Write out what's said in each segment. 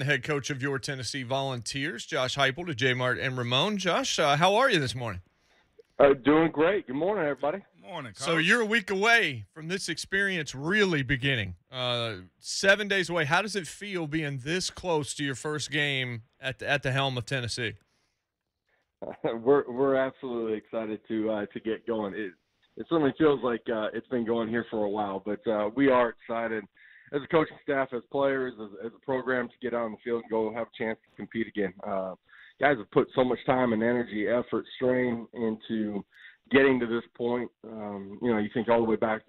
The head coach of your Tennessee Volunteers, Josh Heupel, to JMart and Ramon. Josh, how are you this morning? Doing great. Good morning, everybody. Morning, So Coach. you're a week away from this experience really beginning. 7 days away. How does it feel being this close to your first game at the helm of Tennessee? We're absolutely excited to get going. It certainly feels like it's been going here for a while, but we are excited as a coaching staff, as players, as a program to get out on the field and go have a chance to compete again. Guys have put so much time and energy, effort, strain into getting to this point. You think all the way back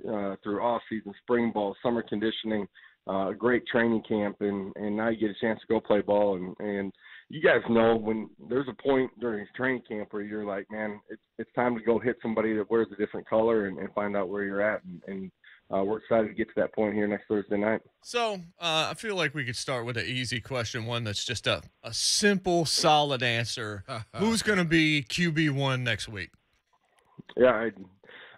through off-season, spring ball, summer conditioning, a great training camp, and now you get a chance to go play ball. And you guys know when there's a point during training camp where you're like, man, it's time to go hit somebody that wears a different color and find out where you're at. And we're excited to get to that point here next Thursday night. So I feel like we could start with an easy question, one that's just a simple, solid answer. Who's going to be QB1 next week? Yeah,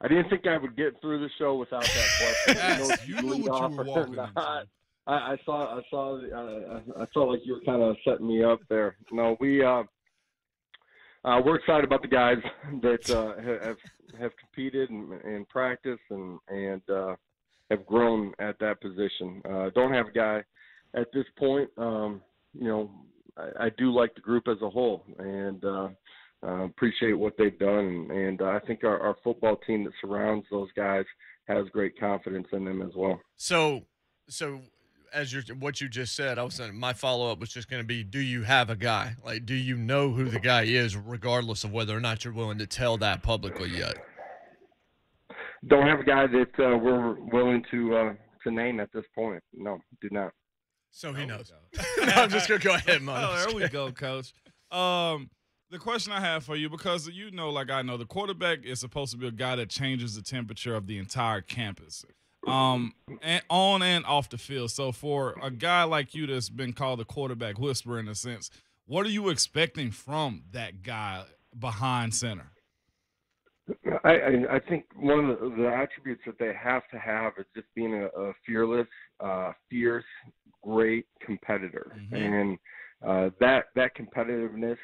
I didn't think I would get through the show without that question. Yes, you knew what you were walking into. I felt like you were kind of setting me up there. No, we're excited about the guys that have competed and practiced and have grown at that position. Don't have a guy at this point. I do like the group as a whole and appreciate what they've done. And I think our football team that surrounds those guys has great confidence in them as well. So as what you just said, my follow-up was just going to be, do you have a guy? Like, do you know who the guy is, regardless of whether or not you're willing to tell that publicly yet? Don't have a guy that we're willing to name at this point. No, do not. So he knows. No, I'm just going to go ahead, Mo. Oh, there we go, Coach. The question I have for you, because like I know, the quarterback is supposed to be a guy that changes the temperature of the entire campus. And on and off the field. So for a guy like you that's been called the quarterback whisperer in a sense, what are you expecting from that guy behind center? I think one of the attributes that they have to have is just being a fearless, fierce, great competitor. Mm-hmm. And that competitiveness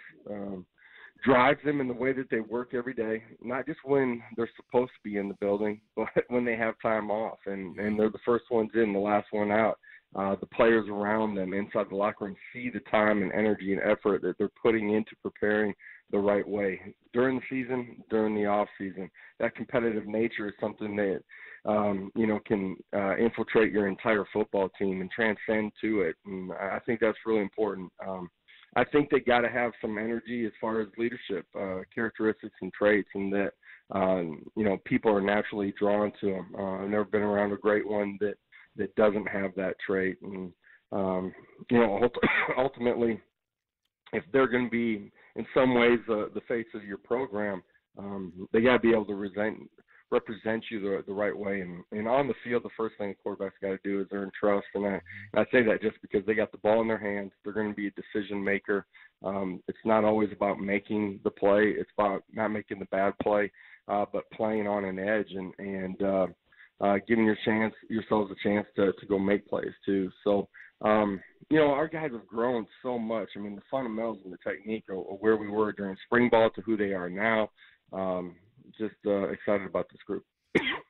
drives them in the way that they work every day, not just when they're supposed to be in the building, but when they have time off. And they're the first ones in, the last one out. The players around them inside the locker room see the time and energy and effort that they're putting into preparing the right way during the season, during the off season. That competitive nature is something that can infiltrate your entire football team and transcend to it. And I think that's really important. I think they got to have some energy as far as leadership characteristics and traits, and that people are naturally drawn to them. I've never been around a great one that doesn't have that trait. And ultimately, if they're going to be in some ways the face of your program, they got to be able to represent you the right way. And on the field, the first thing the quarterback's got to do is earn trust. And I say that just because they got the ball in their hands. They're going to be a decision maker. It's not always about making the play. It's about not making the bad play, but playing on an edge and giving yourselves a chance to go make plays too. So, our guys have grown so much. I mean, the fundamentals and the technique are where we were during spring ball to who they are now. Just excited about this group.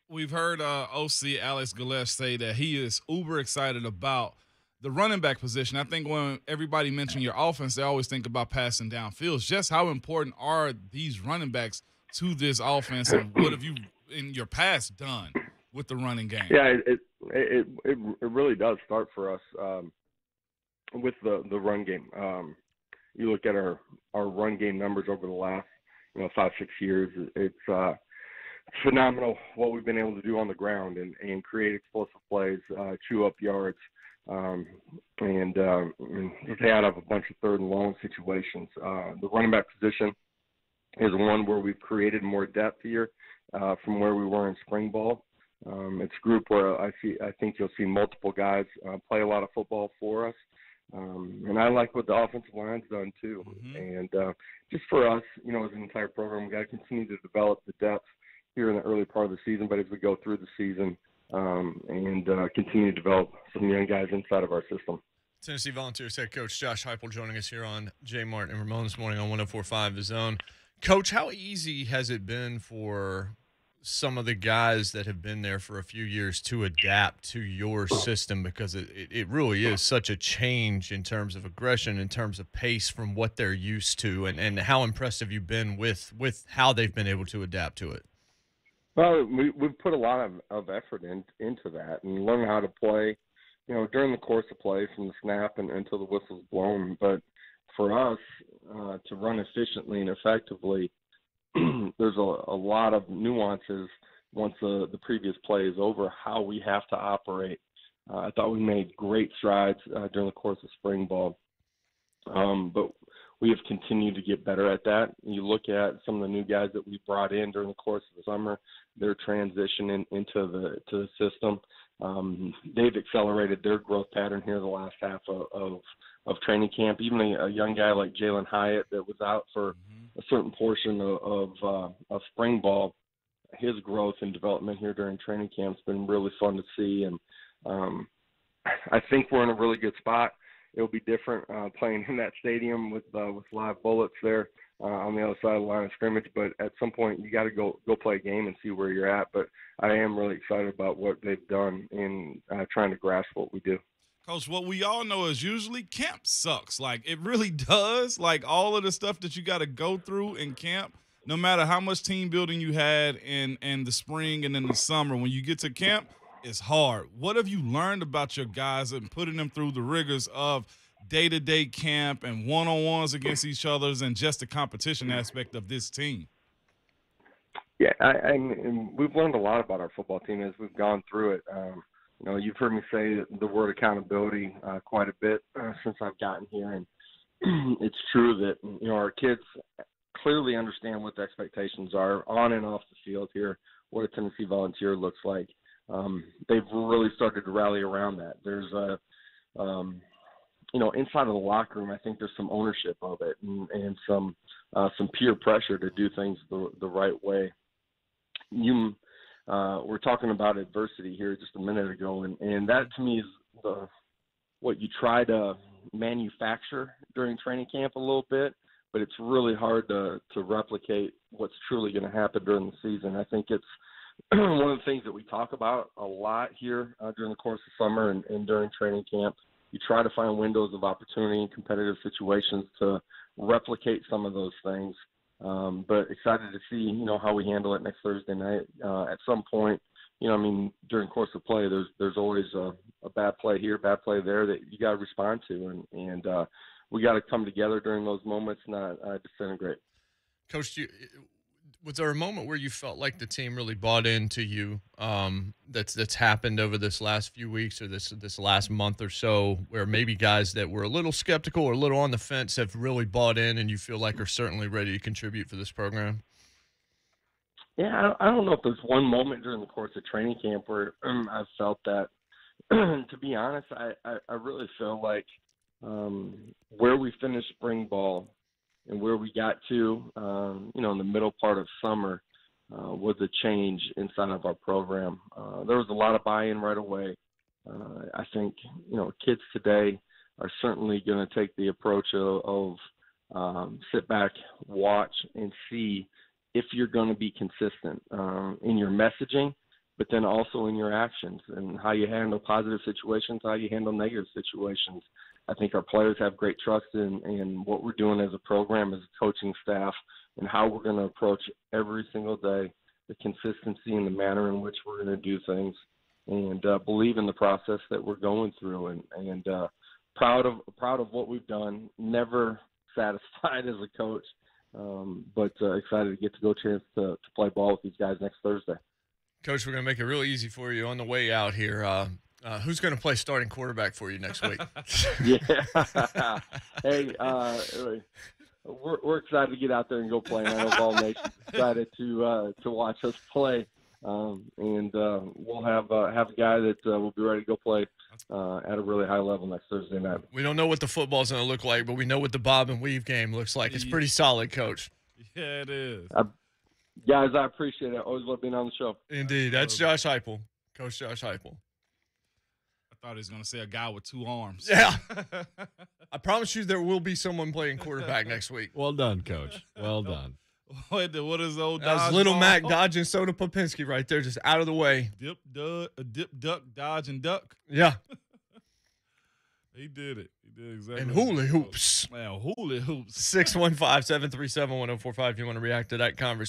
We've heard OC Alex Galesh say that he is uber excited about the running back position. I think when everybody mentioned your offense, they always think about passing downfield. Just how important are these running backs to this offense, and what have you in your past done with the running game? Yeah, it really does start for us with the run game. You look at our run game numbers over the last 5-6 years. It's phenomenal what we've been able to do on the ground and create explosive plays, chew up yards, and stay out of a bunch of third and long situations. The running back position is one where we've created more depth here from where we were in spring ball. It's a group where I think you'll see multiple guys play a lot of football for us. And I like what the offensive line's done too. Mm-hmm. And just for us, as an entire program, we got to continue to develop the depth here in the early part of the season, but as we go through the season and continue to develop some young guys inside of our system. Tennessee Volunteers head coach Josh Heupel joining us here on JMart and Ramon this morning on 104.5 The Zone. Coach, how easy has it been for some of the guys that have been there for a few years to adapt to your system? Because it really is such a change in terms of aggression, in terms of pace from what they're used to, and how impressed have you been with how they've been able to adapt to it? Well, we've put a lot of effort into that and learn how to play, during the course of play from the snap and until the whistle's blown. But for us to run efficiently and effectively, there's a lot of nuances once the previous play is over, how we have to operate. I thought we made great strides during the course of spring ball, but we have continued to get better at that. You look at some of the new guys that we brought in during the course of the summer, their transition into the system. They've accelerated their growth pattern here the last half of training camp. Even a young guy like Jalen Hyatt that was out for a certain portion of spring ball, his growth and development here during training camp has been really fun to see. And I think we're in a really good spot. It'll be different playing in that stadium with live bullets there on the other side of the line of scrimmage. But at some point, you got to go play a game and see where you're at. But I am really excited about what they've done in trying to grasp what we do. Coach, what we all know is usually camp sucks. Like, it really does. Like, all of the stuff that you got to go through in camp, no matter how much team building you had in the spring and in the summer, when you get to camp, it's hard. What have you learned about your guys and putting them through the rigors of day-to-day camp and one-on-ones against each other and just the competition aspect of this team? Yeah, and we've learned a lot about our football team as we've gone through it. You've heard me say the word accountability quite a bit since I've gotten here, and it's true that our kids clearly understand what the expectations are on and off the field here, what a Tennessee Volunteer looks like. They've really started to rally around that. There's inside of the locker room, I think there's some ownership of it and some peer pressure to do things the right way. We're talking about adversity here just a minute ago, and that to me is what you try to manufacture during training camp a little bit, but it's really hard to replicate what's truly going to happen during the season. I think it's one of the things that we talk about a lot here during the course of summer and during training camp. You try to find windows of opportunity in competitive situations to replicate some of those things. But excited to see, how we handle it next Thursday night. At some point, during the course of play, there's always a bad play here, bad play there that you got to respond to. And we got to come together during those moments, not disintegrate. Coach, was there a moment where you felt like the team really bought into you that's happened over this last few weeks or this last month or so, where maybe guys that were a little skeptical or a little on the fence have really bought in and you feel like are certainly ready to contribute for this program? Yeah, I don't know if there's one moment during the course of training camp where I felt that. To be honest, I really feel like where we finished spring ball and where we got to, in the middle part of summer, was a change inside of our program. There was a lot of buy-in right away. I think, kids today are certainly going to take the approach of sit back, watch, and see if you're going to be consistent in your messaging, but then also in your actions and how you handle positive situations, how you handle negative situations. I think our players have great trust in what we're doing as a program, as a coaching staff, and how we're going to approach every single day, the consistency and the manner in which we're going to do things, and believe in the process that we're going through. And proud of what we've done. Never satisfied as a coach, but excited to get to go chance to play ball with these guys next Thursday. Coach, we're going to make it real easy for you on the way out here. Who's going to play starting quarterback for you next week? Yeah. Hey, we're excited to get out there and go play. I know Vol Nation's excited to watch us play, and we'll have a guy that will be ready to go play at a really high level next Thursday night. We don't know what the football's going to look like, but we know what the bob and weave game looks like. It's pretty solid, Coach. Yeah, it is. Guys, I appreciate it. Always love being on the show. Indeed. That's Josh Heupel, Coach Josh Heupel. thought he was going to say a guy with 2 arms. Yeah. I promise you there will be someone playing quarterback next week. Well done, Coach. Well done. What is old That was dodge little ball? Mac dodging Soda Popinski right there, just out of the way. Dip, duck, dodge, and duck. Yeah. He did it. He did exactly. And hula hoops. Man, hula hoops. 615-737-1045 if you want to react to that conversation.